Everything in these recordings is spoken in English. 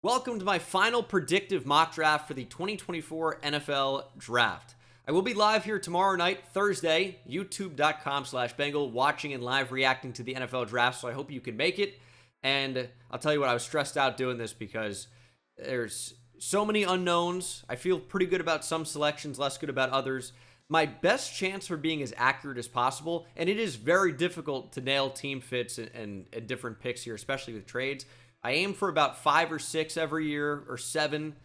Welcome to my final predictive mock draft for the 2024 NFL Draft. I will be live here tomorrow night, Thursday, youtube.com/Bengal, watching and live reacting to the NFL Draft, so I hope you can make it. And I'll tell you what, I was stressed out doing this because there's so many unknowns. I feel pretty good about some selections, less good about others. My best chance for being as accurate as possible, and it is very difficult to nail team fits and different picks here, especially with trades. I aim for about 5 or 6 every year, or 7,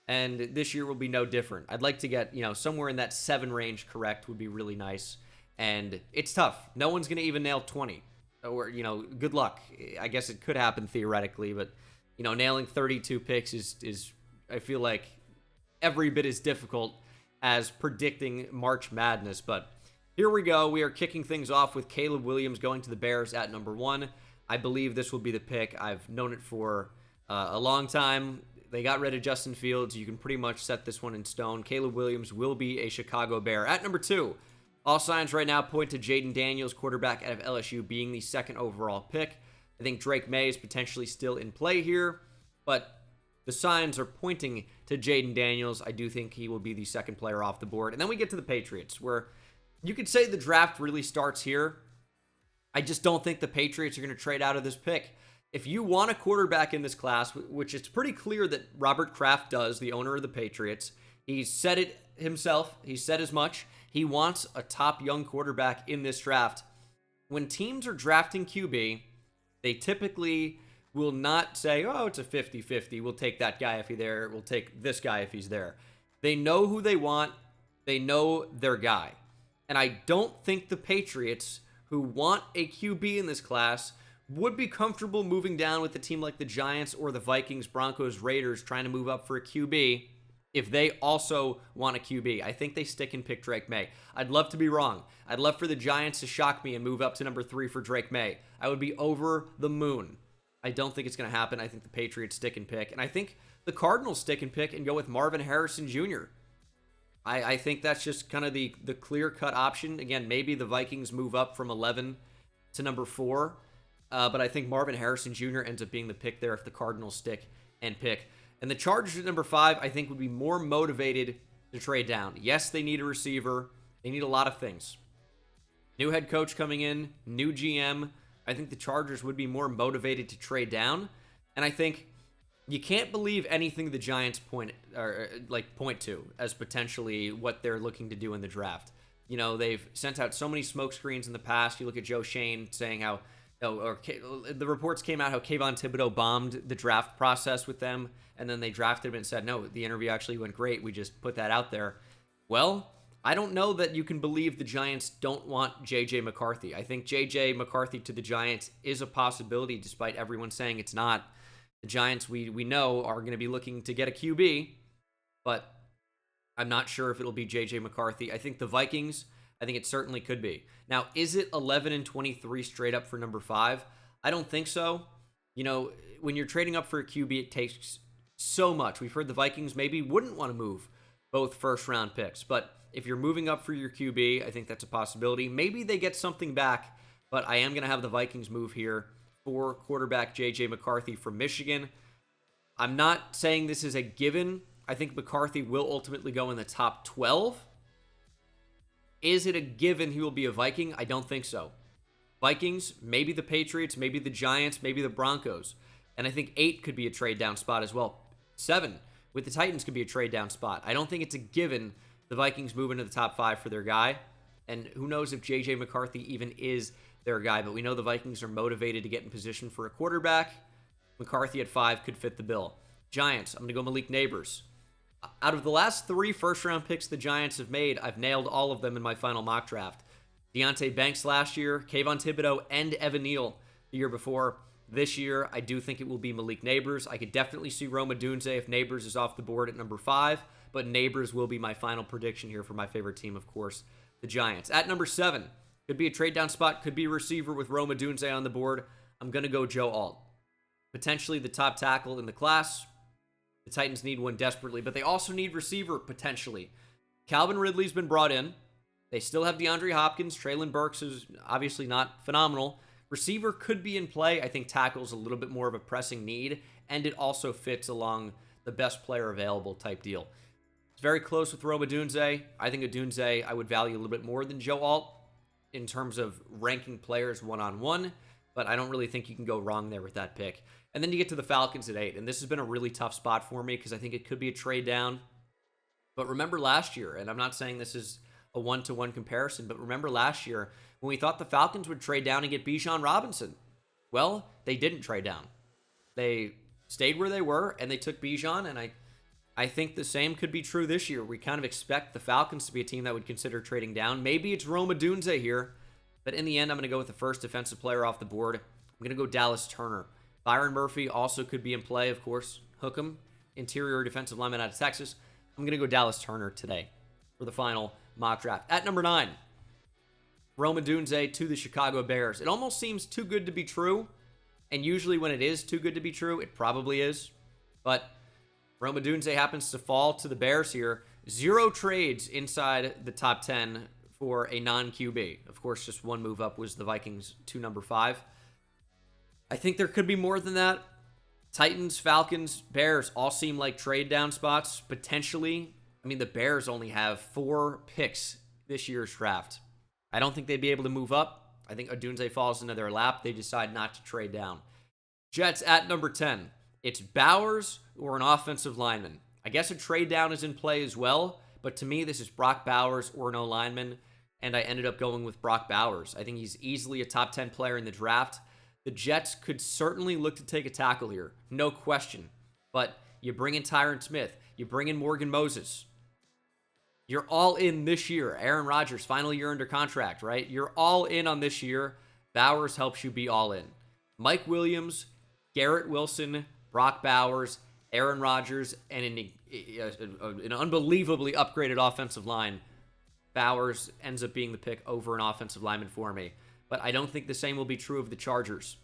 and this year will be no different. I'd like to get, somewhere in that 7 range correct would be really nice, and it's tough. No one's going to even nail 20, or, good luck. I guess it could happen theoretically, but, nailing 32 picks is I feel like, every bit as difficult as predicting March Madness, but here we go. We are kicking things off with Caleb Williams going to the Bears at number 1. I believe this will be the pick. I've known it for a long time. They got rid of Justin Fields. You can pretty much set this one in stone. Caleb Williams will be a Chicago Bear. At number 2, all signs right now point to Jaden Daniels, quarterback out of LSU, being the 2nd overall pick. I think Drake May is potentially still in play here, but the signs are pointing to Jaden Daniels. I do think he will be the 2nd player off the board. And then we get to the Patriots, where you could say the draft really starts here. I just don't think the Patriots are going to trade out of this pick. If you want a quarterback in this class, which it's pretty clear that Robert Kraft does, the owner of the Patriots, he's said it himself. He said as much. He wants a top young quarterback in this draft. When teams are drafting QB, they typically will not say, oh, it's a 50-50. We'll take that guy if he's there. We'll take this guy if he's there. They know who they want. They know their guy. And I don't think the Patriots, who want a QB in this class, would be comfortable moving down with a team like the Giants or the Vikings, Broncos, Raiders trying to move up for a QB if they also want a QB. I think they stick and pick Drake May. I'd love to be wrong. I'd love for the Giants to shock me and move up to number 3 for Drake May. I would be over the moon. I don't think it's going to happen. I think the Patriots stick and pick. And I think the Cardinals stick and pick and go with Marvin Harrison Jr. I think that's just kind of the clear-cut option. Again, maybe the Vikings move up from 11 to number 4. But I think Marvin Harrison Jr. ends up being the pick there if the Cardinals stick and pick. And the Chargers at number 5, I think, would be more motivated to trade down. Yes, they need a receiver. They need a lot of things. New head coach coming in, new GM. I think the Chargers would be more motivated to trade down. And I think you can't believe anything the Giants point to as potentially what they're looking to do in the draft. They've sent out so many smoke screens in the past. You look at Joe Shane saying how, the reports came out how Kayvon Thibodeau bombed the draft process with them, and then they drafted him and said, no, the interview actually went great. We just put that out there. Well, I don't know that you can believe the Giants don't want J.J. McCarthy. I think J.J. McCarthy to the Giants is a possibility, despite everyone saying it's not. The Giants, we know, are going to be looking to get a QB, but I'm not sure if it'll be J.J. McCarthy. I think the Vikings, I think it certainly could be. Now, is it 11 and 23 straight up for number 5? I don't think so. When you're trading up for a QB, it takes so much. We've heard the Vikings maybe wouldn't want to move both first-round picks, but if you're moving up for your QB, I think that's a possibility. Maybe they get something back, but I am going to have the Vikings move here for quarterback J.J. McCarthy from Michigan. I'm not saying this is a given. I think McCarthy will ultimately go in the top 12. Is it a given he will be a Viking? I don't think so. Vikings, maybe the Patriots, maybe the Giants, maybe the Broncos. And I think 8 could be a trade down spot as well. 7 with the Titans could be a trade down spot. I don't think it's a given the Vikings move into the top 5 for their guy. And who knows if J.J. McCarthy even is their guy, but we know the Vikings are motivated to get in position for a quarterback. McCarthy at 5 could fit the bill. Giants, I'm going to go Malik Neighbors. Out of the last 3 first-round picks the Giants have made, I've nailed all of them in my final mock draft. Deonte Banks last year, Kayvon Thibodeau, and Evan Neal the year before. This year, I do think it will be Malik Neighbors. I could definitely see Rome Odunze if Neighbors is off the board at number 5, but Neighbors will be my final prediction here for my favorite team, of course, the Giants. At number 7, could be a trade down spot, could be a receiver with Rome Odunze on the board. I'm going to go Joe Alt. Potentially the top tackle in the class. The Titans need one desperately, but they also need receiver potentially. Calvin Ridley's been brought in. They still have DeAndre Hopkins. Traylon Burks is obviously not phenomenal. Receiver could be in play. I think tackle's a little bit more of a pressing need. and it also fits along the best player available type deal. It's very close with Rome Odunze. I think Odunze I would value a little bit more than Joe Alt in terms of ranking players one-on-one, but I don't really think you can go wrong there with that pick. And then you get to the Falcons at 8, and this has been a really tough spot for me because I think it could be a trade down. But remember last year, and I'm not saying this is a one-to-one comparison, but remember last year when we thought the Falcons would trade down and get Bijan Robinson. Well, they didn't trade down. They stayed where they were, and they took Bijan, and I think the same could be true this year. We kind of expect the Falcons to be a team that would consider trading down. Maybe it's Rome Odunze here, but in the end, I'm going to go with the first defensive player off the board. I'm going to go Dallas Turner. Byron Murphy also could be in play, of course. Hookem, interior defensive lineman out of Texas. I'm going to go Dallas Turner today for the final mock draft. At number 9, Rome Odunze to the Chicago Bears. It almost seems too good to be true, and usually when it is too good to be true, it probably is. But Rome Odunze happens to fall to the Bears here. 0 trades inside the top 10 for a non-QB. Of course, just one move up was the Vikings to number 5. I think there could be more than that. Titans, Falcons, Bears all seem like trade down spots, potentially. I mean, the Bears only have 4 picks this year's draft. I don't think they'd be able to move up. I think Odunze falls into their lap. They decide not to trade down. Jets at number 10. It's Bowers or an offensive lineman. I guess a trade down is in play as well, but to me, this is Brock Bowers or no lineman, and I ended up going with Brock Bowers. I think he's easily a top 10 player in the draft. The Jets could certainly look to take a tackle here, no question. But you bring in Tyron Smith, you bring in Morgan Moses. You're all in this year. Aaron Rodgers, final year under contract, right? You're all in on this year. Bowers helps you be all in. Mike Williams, Garrett Wilson, Brock Bowers, Aaron Rodgers, and an unbelievably upgraded offensive line. Bowers ends up being the pick over an offensive lineman for me. But I don't think the same will be true of the Chargers.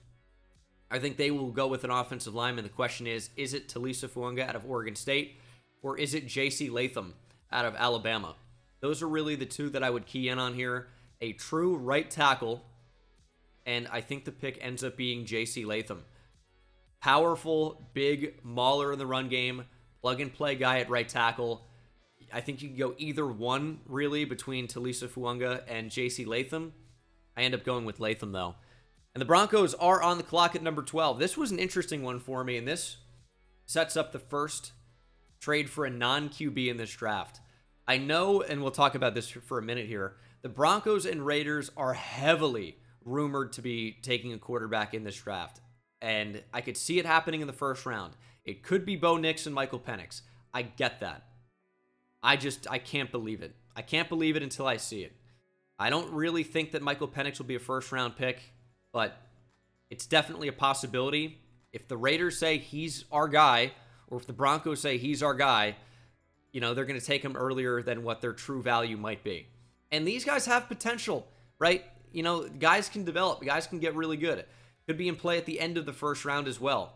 I think they will go with an offensive lineman. The question is it Talisa Fuanga out of Oregon State, or is it J.C. Latham out of Alabama? Those are really the two that I would key in on here. A true right tackle, and I think the pick ends up being J.C. Latham. Powerful, big mauler in the run game, plug-and-play guy at right tackle. I think you can go either one, really, between Talisa Fuanga and J.C. Latham. I end up going with Latham, though. And the Broncos are on the clock at number 12. This was an interesting one for me, and this sets up the first trade for a non-QB in this draft. I know, and we'll talk about this for a minute here, the Broncos and Raiders are heavily rumored to be taking a quarterback in this draft. And I could see it happening in the first round. It could be Bo Nix and Michael Penix. I get that. I can't believe it. I can't believe it until I see it. I don't really think that Michael Penix will be a first-round pick, but it's definitely a possibility. If the Raiders say he's our guy, or if the Broncos say he's our guy, they're going to take him earlier than what their true value might be. And these guys have potential, right? Guys can develop. Guys can get really good. Could be in play at the end of the first round as well.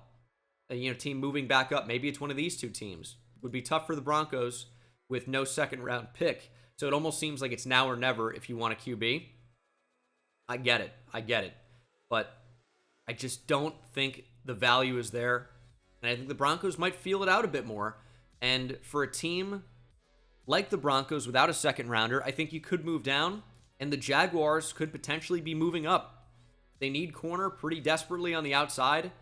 Team moving back up. Maybe it's one of these two teams. It would be tough for the Broncos with no second-round pick. So it almost seems like it's now or never if you want a QB. I get it. But I just don't think the value is there. And I think the Broncos might feel it out a bit more. And for a team like the Broncos without a second rounder, I think you could move down. And the Jaguars could potentially be moving up. They need corner pretty desperately on the outside.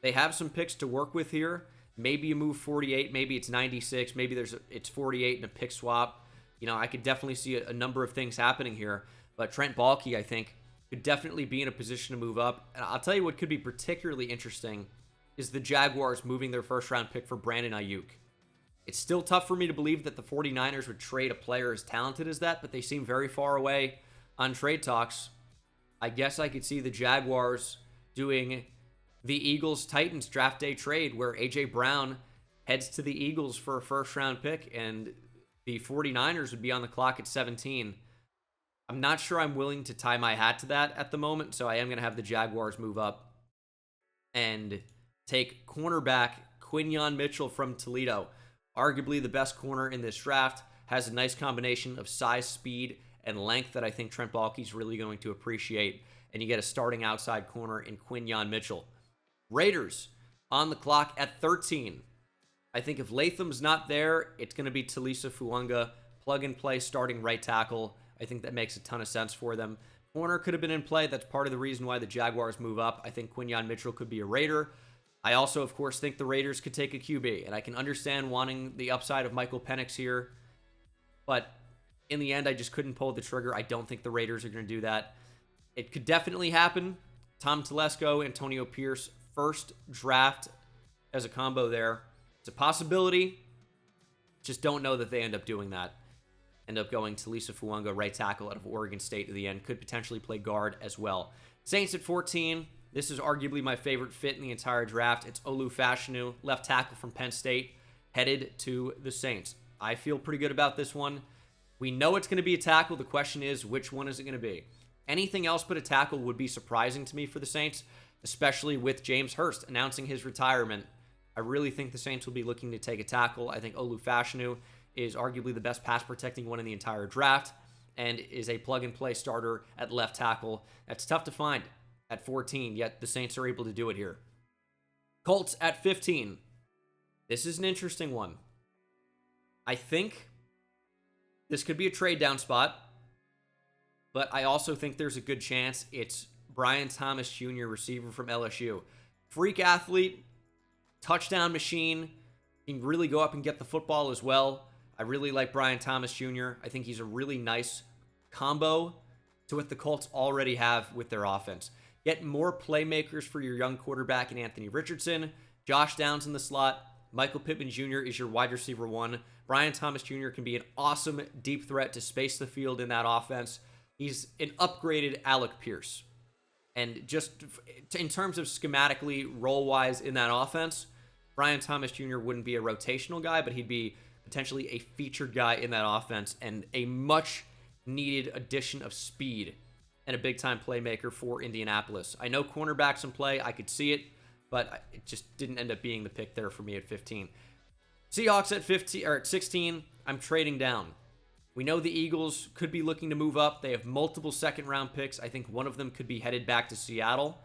They have some picks to work with here. Maybe you move 48. Maybe it's 96. Maybe it's 48 and a pick swap. I could definitely see a number of things happening here. But Trent Baalke, I think, could definitely be in a position to move up. And I'll tell you what could be particularly interesting is the Jaguars moving their first-round pick for Brandon Ayuk. It's still tough for me to believe that the 49ers would trade a player as talented as that, but they seem very far away on trade talks. I guess I could see the Jaguars doing the Eagles-Titans draft day trade where A.J. Brown heads to the Eagles for a first-round pick, and the 49ers would be on the clock at 17. I'm not sure I'm willing to tie my hat to that at the moment, so I am going to have the Jaguars move up and take cornerback Quinyon Mitchell from Toledo. Arguably the best corner in this draft. Has a nice combination of size, speed, and length that I think Trent Baalke is really going to appreciate. And you get a starting outside corner in Quinyon Mitchell. Raiders on the clock at 13. I think if Latham's not there, it's going to be Talisa Fuanga, plug and play starting right tackle. I think that makes a ton of sense for them. Corner could have been in play. That's part of the reason why the Jaguars move up. I think Quinyon Mitchell could be a Raider. I also, of course, think the Raiders could take a QB, and I can understand wanting the upside of Michael Penix here, but in the end, I just couldn't pull the trigger. I don't think the Raiders are going to do that. It could definitely happen. Tom Telesco, Antonio Pierce, first draft as a combo there. It's a possibility. Just don't know that they end up doing that. End up going to Talisa Fuanga, right tackle out of Oregon State at the end. Could potentially play guard as well. Saints at 14. This is arguably my favorite fit in the entire draft. It's Olu Fashanu, left tackle from Penn State, headed to the Saints. I feel pretty good about this one. We know it's going to be a tackle. The question is, which one is it going to be? Anything else but a tackle would be surprising to me for the Saints, especially with James Hurst announcing his retirement. I really think the Saints will be looking to take a tackle. I think Olu Fashanu is arguably the best pass-protecting one in the entire draft and is a plug-and-play starter at left tackle. That's tough to find at 14, yet the Saints are able to do it here. Colts at 15. This is an interesting one. I think this could be a trade-down spot, but I also think there's a good chance it's Brian Thomas Jr., receiver from LSU. Freak athlete, touchdown machine, can really go up and get the football as well. I really like Brian Thomas Jr. I think he's a really nice combo to what the Colts already have with their offense. Get more playmakers for your young quarterback in Anthony Richardson. Josh Downs in the slot. Michael Pittman Jr. is your wide receiver one. Brian Thomas Jr. can be an awesome deep threat to space the field in that offense. He's an upgraded Alec Pierce. And just in terms of schematically, role-wise in that offense, Brian Thomas Jr. wouldn't be a rotational guy, but he'd be potentially a featured guy in that offense and a much-needed addition of speed and a big-time playmaker for Indianapolis. I know cornerbacks in play. I could see it, but it just didn't end up being the pick there for me at 15. Seahawks at 15 or at 16, I'm trading down. We know the Eagles could be looking to move up. They have multiple second-round picks. I think one of them could be headed back to Seattle,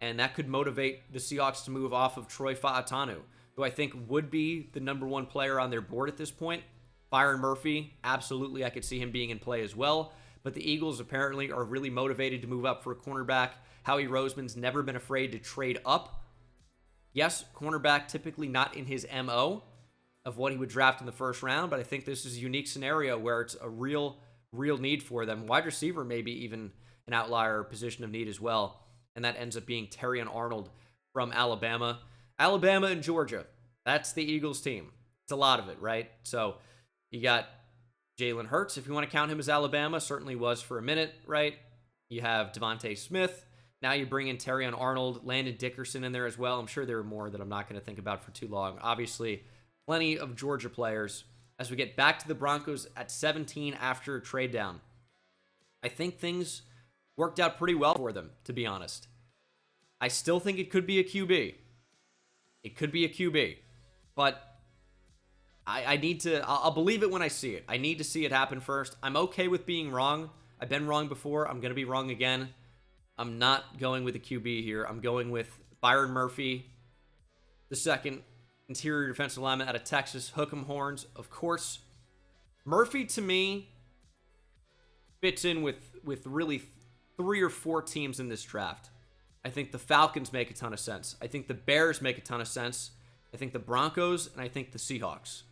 and that could motivate the Seahawks to move off of Troy Fautanu, who I think would be the number one player on their board at this point. Byron Murphy, absolutely, I could see him being in play as well. But the Eagles apparently are really motivated to move up for a cornerback. Howie Roseman's never been afraid to trade up. Yes, cornerback typically not in his MO of what he would draft in the first round, but I think this is a unique scenario where it's a real need for them. Wide receiver maybe even an outlier position of need as well, and that ends up being Terrion Arnold from Alabama. Alabama and Georgia, that's the Eagles team. It's a lot of it, right? So you got Jalen Hurts, if you want to count him as Alabama, certainly was for a minute, right? You have Devontae Smith. Now you bring in Terrion Arnold, Landon Dickerson in there as well. I'm sure there are more that I'm not going to think about for too long. Obviously, plenty of Georgia players. As we get back to the Broncos at 17 after a trade down, I think things worked out pretty well for them, to be honest. I still think it could be a QB. It could be a QB. But I need to, I'll believe it when I see it. I need to see it happen first. I'm okay with being wrong. I've been wrong before. I'm going to be wrong again. I'm not going with a QB here. I'm going with Byron Murphy, the second interior defensive lineman out of Texas. Hook 'em horns, of course. Murphy, to me, fits in with really 3 or 4 teams in this draft. I think the Falcons make a ton of sense. I think the Bears make a ton of sense. I think the Broncos, and I think the Seahawks.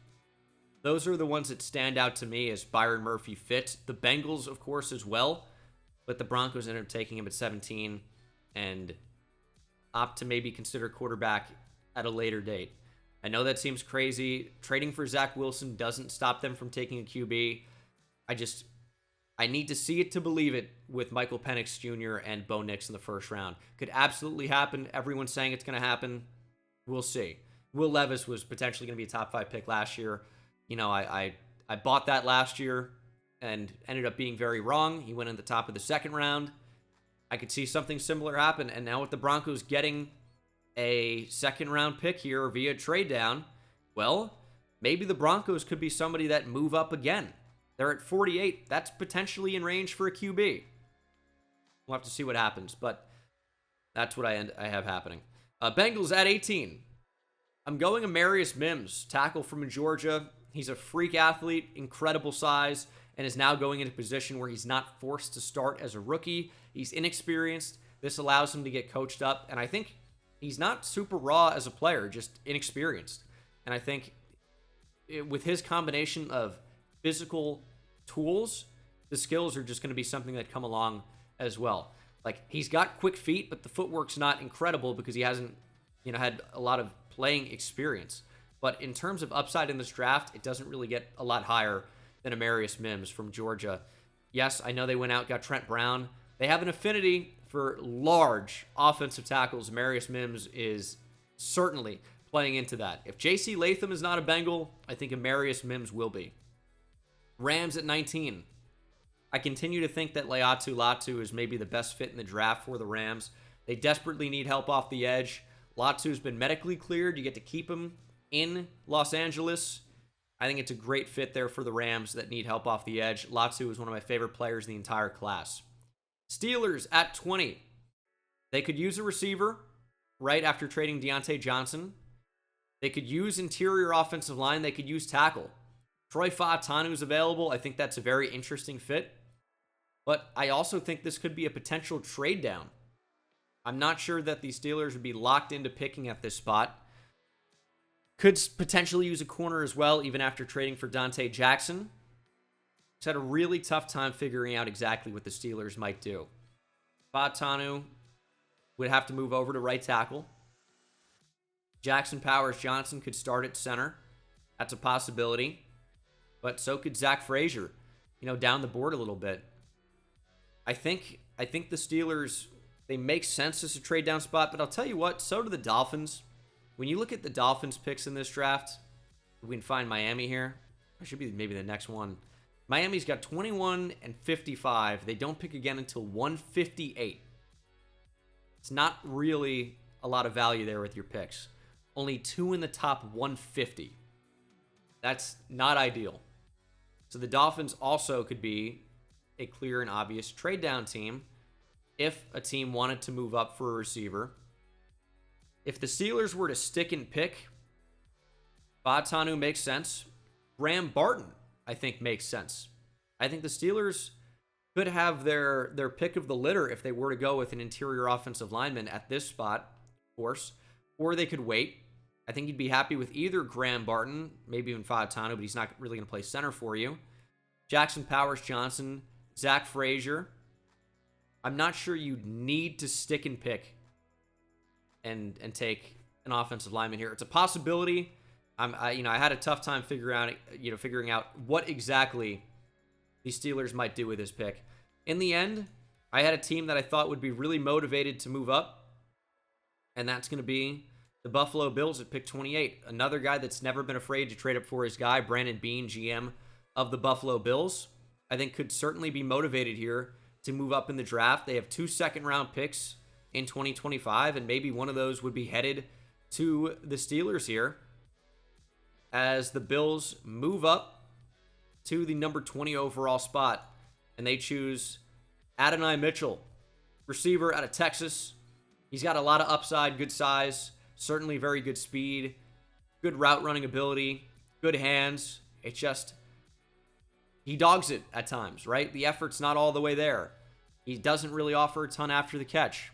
Those are the ones that stand out to me as Byron Murphy fits. The Bengals, of course, as well. But the Broncos ended up taking him at 17 and opt to maybe consider quarterback at a later date. I know that seems crazy. Trading for Zach Wilson doesn't stop them from taking a QB. I need to see it to believe it with Michael Penix Jr. and Bo Nix in the first round. Could absolutely happen. Everyone's saying it's going to happen. We'll see. Will Levis was potentially going to be a top 5 pick last year. You know, I bought that last year and ended up being very wrong. He went in the top of the second round. I could see something similar happen. And now with the Broncos getting a second-round pick here via trade down, well, maybe the Broncos could be somebody that move up again. They're at 48. That's potentially in range for a QB. We'll have to see what happens, but that's what I have happening. Bengals at 18. I'm going Amarius Mims, tackle from Georgia. He's a freak athlete, incredible size, and is now going into a position where he's not forced to start as a rookie. He's inexperienced. This allows him to get coached up, and I think he's not super raw as a player, just inexperienced. And I think with his combination of physical tools, the skills are just going to be something that come along as well. Like, he's got quick feet, but the footwork's not incredible because he hasn't, had a lot of playing experience. But in terms of upside in this draft, it doesn't really get a lot higher than Amarius Mims from Georgia. Yes, I know they went out, got Trent Brown. They have an affinity for large offensive tackles. Amarius Mims is certainly playing into that. If J.C. Latham is not a Bengal, I think Amarius Mims will be. Rams at 19. I continue to think that Laiatu Latu is maybe the best fit in the draft for the Rams. They desperately need help off the edge. Latu's been medically cleared. You get to keep him in Los Angeles. I think it's a great fit there for the Rams that need help off the edge. Latu is one of my favorite players in the entire class. Steelers at 20. They could use a receiver right after trading Deontay Johnson. They could use interior offensive line. They could use tackle. Troy Fautanu is available. I think that's a very interesting fit. But I also think this could be a potential trade down. I'm not sure that the Steelers would be locked into picking at this spot. Could potentially use a corner as well, even after trading for Dante Jackson. Just had a really tough time figuring out exactly what the Steelers might do. Fautanu would have to move over to right tackle. Jackson Powers Johnson could start at center. That's a possibility. But so could Zach Frazier, down the board a little bit. I think the Steelers, they make sense as a trade down spot, but I'll tell you what, so do the Dolphins. When you look at the Dolphins picks in this draft, we can find Miami here. It should be maybe the next one. Miami's got 21 and 55. They don't pick again until 158. It's not really a lot of value there with your picks. Only 2 in the top 150. That's not ideal. So the Dolphins also could be a clear and obvious trade down team if a team wanted to move up for a receiver. If the Steelers were to stick and pick, Fautanu makes sense. Graham Barton, I think, makes sense. I think the Steelers could have their pick of the litter if they were to go with an interior offensive lineman at this spot, of course, or they could wait. I think you'd be happy with either Graham Barton, maybe even Fautanu, but he's not really going to play center for you. Jackson Powers Johnson, Zach Frazier. I'm not sure you need to stick and pick and take an offensive lineman here. It's a possibility. I had a tough time figuring out what exactly the Steelers might do with this pick. In the end, I had a team that I thought would be really motivated to move up, and that's going to be the Buffalo Bills at pick 28. Another guy that's never been afraid to trade up for his guy, Brandon Beane, GM of the Buffalo Bills, I think could certainly be motivated here to move up in the draft. They have 2 second-round picks in 2025, and maybe one of those would be headed to the Steelers here as the Bills move up to the number 20 overall spot, and they choose Adonai Mitchell, receiver out of Texas. He's got a lot of upside, good size, certainly very good speed, good route running ability, good hands. It's just, he dogs it at times, right? The effort's not all the way there. He doesn't really offer a ton after the catch.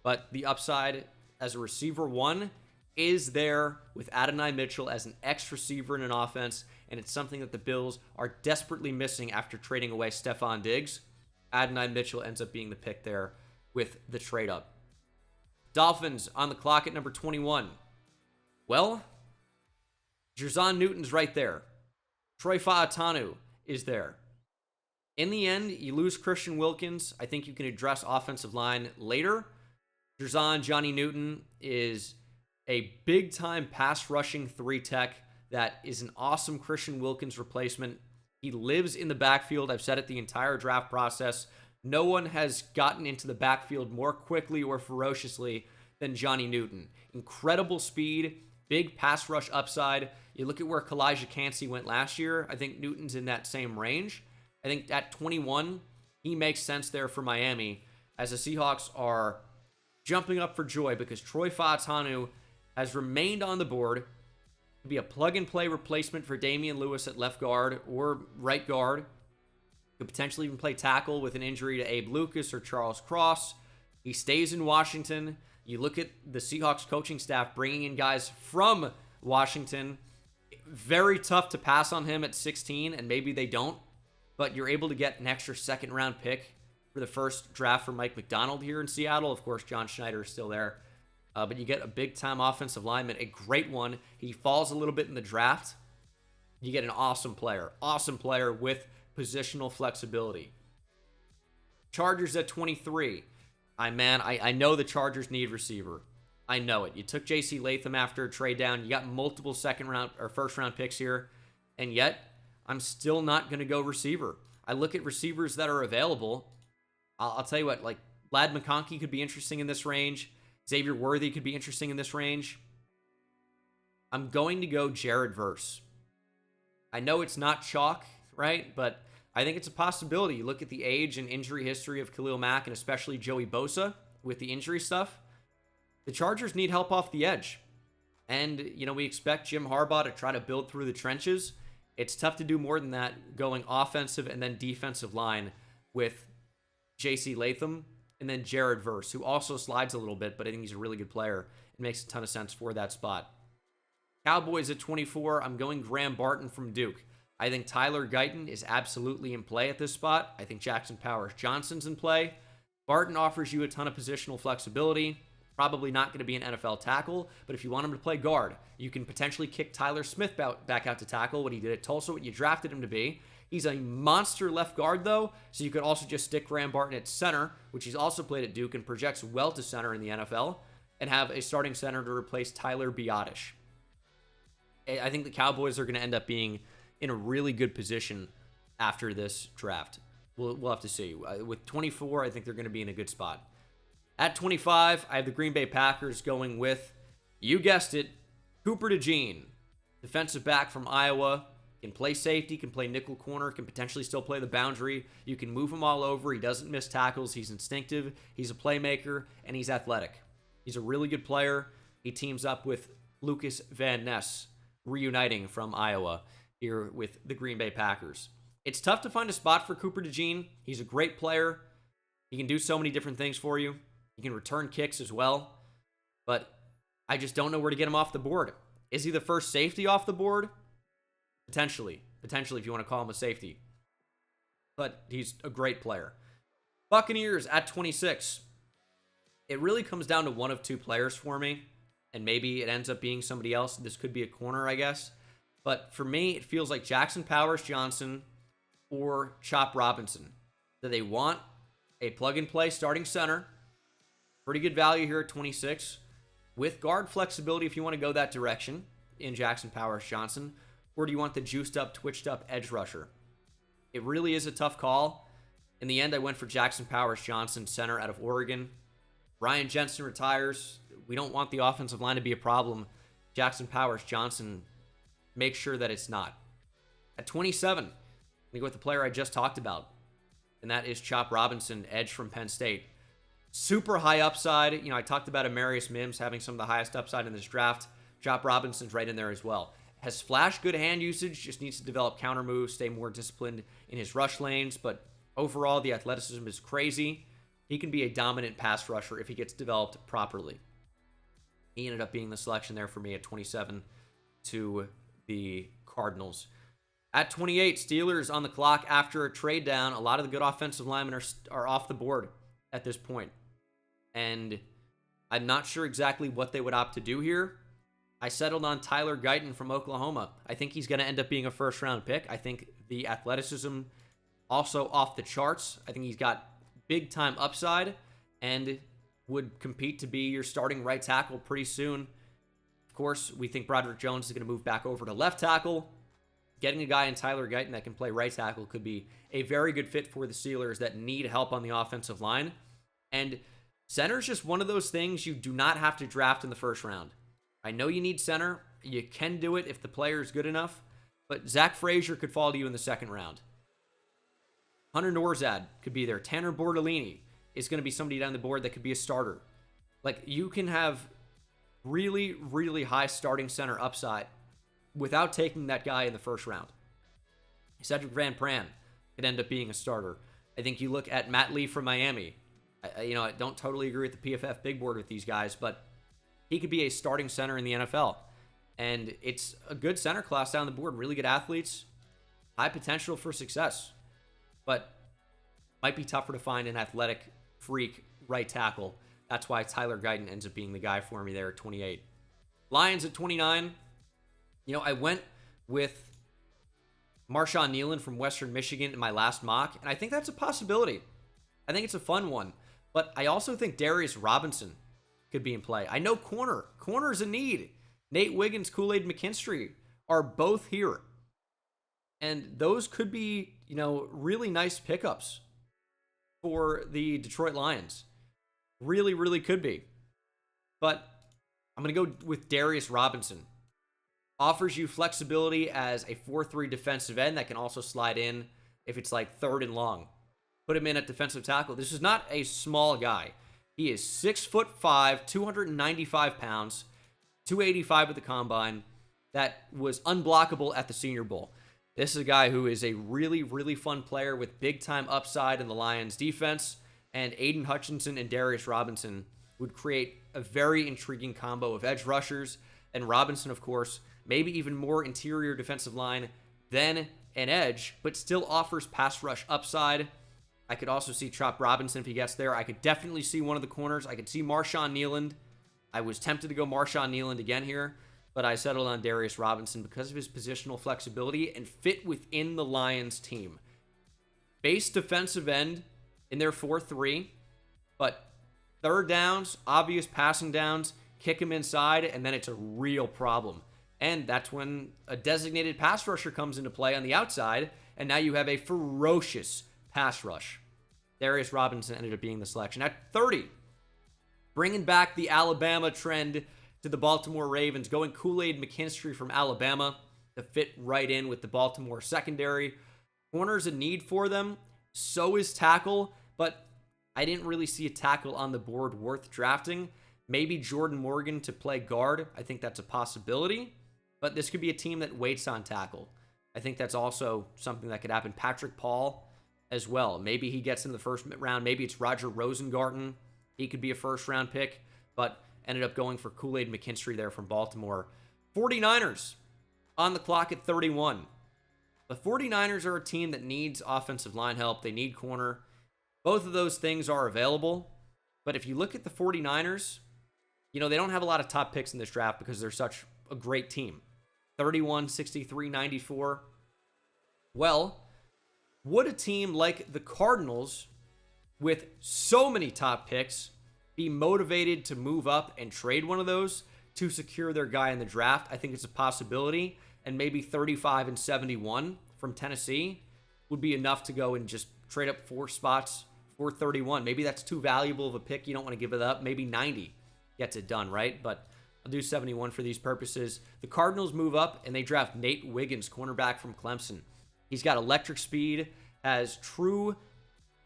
But the upside as a receiver one is there with Adonai Mitchell as an X receiver in an offense, and it's something that the Bills are desperately missing after trading away Stephon Diggs. Adonai Mitchell ends up being the pick there with the trade up. Dolphins on the clock at number 21. Well, Jerzon Newton's right there. Troy Fautanu is there. In the end, you lose Christian Wilkins. I think you can address offensive line later. Johnny Newton is a big-time pass-rushing 3-tech that is an awesome Christian Wilkins replacement. He lives in the backfield. I've said it the entire draft process. No one has gotten into the backfield more quickly or ferociously than Johnny Newton. Incredible speed, big pass rush upside. You look at where Kalijah Cansey went last year. I think Newton's in that same range. I think at 21, he makes sense there for Miami as the Seahawks are jumping up for joy because Troy Fautanu has remained on the board to be a plug-and-play replacement for Damian Lewis at left guard or right guard. Could potentially even play tackle with an injury to Abe Lucas or Charles Cross. He stays in Washington. You look at the Seahawks coaching staff bringing in guys from Washington. Very tough to pass on him at 16, and maybe they don't. But you're able to get an extra second-round pick for the first draft for Mike McDonald here in Seattle. Of course, John Schneider is still there. But you get a big-time offensive lineman, a great one. He falls a little bit in the draft. You get an awesome player with positional flexibility. Chargers at 23. I know the Chargers need receiver. I know it. You took J.C. Latham after a trade down. You got multiple second-round or first-round picks here. And yet, I'm still not going to go receiver. I look at receivers that are available. I'll tell you what, like, Lad McConkey could be interesting in this range. Xavier Worthy could be interesting in this range. I'm going to go Jared Verse. I know it's not chalk, right? But I think it's a possibility. You look at the age and injury history of Khalil Mack and especially Joey Bosa with the injury stuff. The Chargers need help off the edge. And, we expect Jim Harbaugh to try to build through the trenches. It's tough to do more than that, going offensive and then defensive line with J.C. Latham and then Jared Verse, who also slides a little bit, but I think he's a really good player. It makes a ton of sense for that spot. Cowboys at 24, I'm going Graham Barton from Duke. I think Tyler Guyton is absolutely in play at this spot. I think Jackson Powers Johnson's in play. Barton offers you a ton of positional flexibility. Probably not going to be an NFL tackle, but if you want him to play guard, you can potentially kick Tyler Smith back out to tackle, what he did at Tulsa, what you drafted him to be. He's a monster left guard, though, so you could also just stick Graham Barton at center, which he's also played at Duke and projects well to center in the NFL, and have a starting center to replace Tyler Biadasz. I think the Cowboys are going to end up being in a really good position after this draft. We'll have to see. With 24, I think they're going to be in a good spot. At 25, I have the Green Bay Packers going with, you guessed it, Cooper DeJean. Defensive back from Iowa. Can play safety, can play nickel corner, can potentially still play the boundary. You can move him all over. He doesn't miss tackles. He's instinctive. He's a playmaker, and he's athletic. He's a really good player. He teams up with Lucas Van Ness, reuniting from Iowa here with the Green Bay Packers. It's tough to find a spot for Cooper DeJean. He's a great player. He can do so many different things for you. He can return kicks as well. But I just don't know where to get him off the board. Is he the first safety off the board? Potentially. Potentially, if you want to call him a safety. But he's a great player. Buccaneers at 26. It really comes down to one of two players for me. And maybe it ends up being somebody else. This could be a corner, I guess. But for me, it feels like Jackson Powers Johnson or Chop Robinson. Do they want a plug-and-play starting center? Pretty good value here at 26. With guard flexibility if you want to go that direction in Jackson Powers Johnson. Or do you want the juiced-up, twitched-up edge rusher? It really is a tough call. In the end, I went for Jackson Powers Johnson, center out of Oregon. Ryan Jensen retires. We don't want the offensive line to be a problem. Jackson Powers Johnson, make sure that it's not. At 27, we go with the player I just talked about, and that is Chop Robinson, edge from Penn State. Super high upside. I talked about Amarius Mims having some of the highest upside in this draft. Chop Robinson's right in there as well. Has flashed good hand usage, just needs to develop counter moves, stay more disciplined in his rush lanes, but overall the athleticism is crazy. He can be a dominant pass rusher if he gets developed properly. He ended up being the selection there for me at 27 to the Cardinals. At 28, Steelers on the clock after a trade down. A lot of the good offensive linemen are off the board at this point. And I'm not sure exactly what they would opt to do here. I settled on Tyler Guyton from Oklahoma. I think he's going to end up being a first-round pick. I think the athleticism also off the charts. I think he's got big-time upside and would compete to be your starting right tackle pretty soon. Of course, we think Broderick Jones is going to move back over to left tackle. Getting a guy in Tyler Guyton that can play right tackle could be a very good fit for the Steelers that need help on the offensive line. And center is just one of those things you do not have to draft in the first round. I know you need center. You can do it if the player is good enough. But Zach Frazier could fall to you in the second round. Hunter Norzad could be there. Tanner Bordellini is going to be somebody down the board that could be a starter. Like, you can have really, really high starting center upside without taking that guy in the first round. Cedric Van Pran could end up being a starter. I think you look at Matt Lee from Miami. I don't totally agree with the PFF big board with these guys, but he could be a starting center in the NFL. And it's a good center class down the board. Really good athletes. High potential for success. But might be tougher to find an athletic freak right tackle. That's why Tyler Guyton ends up being the guy for me there at 28. Lions at 29. I went with Marshawn Kneeland from Western Michigan in my last mock, and I think that's a possibility. I think it's a fun one. But I also think Darius Robinson could be in play. I know corner's a need. Nate Wiggins, Kool-Aid McKinstry are both here. And those could be, really nice pickups for the Detroit Lions. Really, really could be. But I'm going to go with Darius Robinson. Offers you flexibility as a 4-3 defensive end that can also slide in if it's like third and long. Put him in at defensive tackle. This is not a small guy. He is 6'5", 295 pounds, 285 at the combine. That was unblockable at the Senior Bowl. This is a guy who is a really, really fun player with big-time upside in the Lions defense, and Aiden Hutchinson and Darius Robinson would create a very intriguing combo of edge rushers, and Robinson, of course, maybe even more interior defensive line than an edge, but still offers pass rush upside. I could also see Chop Robinson if he gets there. I could definitely see one of the corners. I could see Marshawn Kneeland. I was tempted to go Marshawn Kneeland again here, but I settled on Darius Robinson because of his positional flexibility and fit within the Lions team. Base defensive end in their 4-3, but third downs, obvious passing downs, kick him inside, and then it's a real problem. And that's when a designated pass rusher comes into play on the outside, and now you have a ferocious pass rush. Darius Robinson ended up being the selection. At 30, bringing back the Alabama trend to the Baltimore Ravens, going Kool-Aid McKinstry from Alabama to fit right in with the Baltimore secondary. Corner's a need for them. So is tackle, but I didn't really see a tackle on the board worth drafting. Maybe Jordan Morgan to play guard. I think that's a possibility, but this could be a team that waits on tackle. I think that's also something that could happen. Patrick Paul as well. Maybe he gets in the first round. Maybe it's Roger Rosengarten. He could be a first-round pick, but ended up going for Kool-Aid McKinstry there from Baltimore. 49ers on the clock at 31. The 49ers are a team that needs offensive line help. They need corner. Both of those things are available, but if you look at the 49ers, they don't have a lot of top picks in this draft because they're such a great team. 31, 63, 94. Well, would a team like the Cardinals, with so many top picks, be motivated to move up and trade one of those to secure their guy in the draft? I think it's a possibility, and maybe 35 and 71 from Tennessee would be enough to go and just trade up 4 spots for 31. Maybe that's too valuable of a pick. You don't want to give it up. Maybe 90 gets it done, right? But I'll do 71 for these purposes. The Cardinals move up, and they draft Nate Wiggins, cornerback from Clemson. He's got electric speed, has true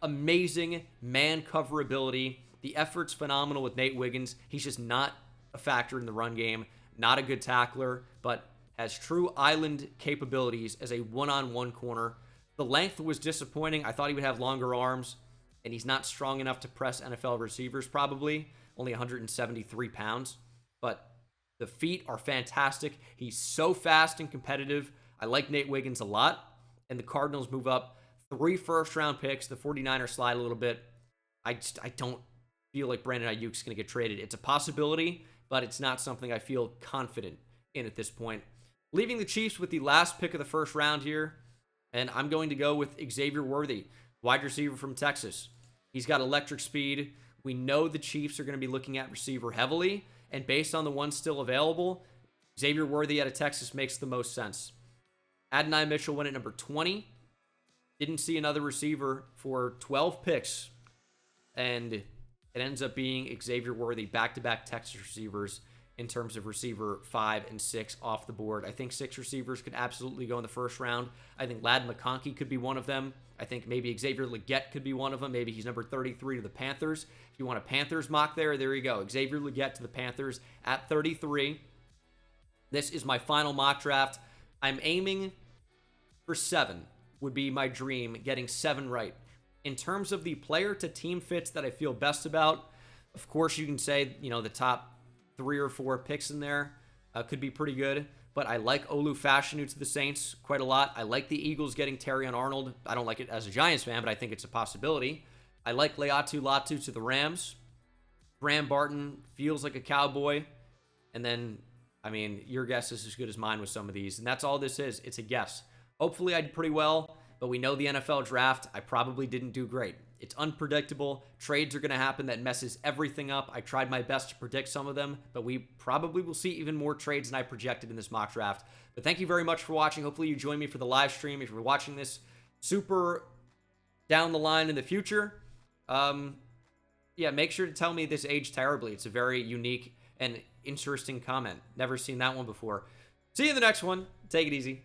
amazing man cover ability. The effort's phenomenal with Nate Wiggins. He's just not a factor in the run game, not a good tackler, but has true island capabilities as a one-on-one corner. The length was disappointing. I thought he would have longer arms, and he's not strong enough to press NFL receivers probably, only 173 pounds. But the feet are fantastic. He's so fast and competitive. I like Nate Wiggins a lot. And the Cardinals move up 3 first-round picks. The 49ers slide a little bit. I don't feel like Brandon Ayuk's going to get traded. It's a possibility, but it's not something I feel confident in at this point. Leaving the Chiefs with the last pick of the first round here, and I'm going to go with Xavier Worthy, wide receiver from Texas. He's got electric speed. We know the Chiefs are going to be looking at receiver heavily, and based on the ones still available, Xavier Worthy out of Texas makes the most sense. Adonai Mitchell went at number 20. Didn't see another receiver for 12 picks, and it ends up being Xavier Worthy, back-to-back Texas receivers in terms of receiver 5 and 6 off the board. I think 6 receivers could absolutely go in the first round. I think Ladd McConkey could be one of them. I think maybe Xavier Legette could be one of them. Maybe he's number 33 to the Panthers. If you want a Panthers mock there you go. Xavier Legette to the Panthers at 33. This is my final mock draft. I'm aiming for 7 would be my dream, getting 7 right. In terms of the player to team fits that I feel best about, of course you can say, the top 3 or 4 picks in there could be pretty good. But I like Olu Fashanu to the Saints quite a lot. I like the Eagles getting Terrion Arnold. I don't like it as a Giants fan, but I think it's a possibility. I like Leatu Latu to the Rams. Graham Barton feels like a Cowboy. And then, your guess is as good as mine with some of these. And that's all this is. It's a guess. Hopefully I did pretty well, but we know the NFL draft, I probably didn't do great. It's unpredictable. Trades are going to happen that messes everything up. I tried my best to predict some of them, but we probably will see even more trades than I projected in this mock draft. But thank you very much for watching. Hopefully you join me for the live stream if you're watching this super down the line in the future. Make sure to tell me this aged terribly. It's a very unique and interesting comment. Never seen that one before. See you in the next one. Take it easy.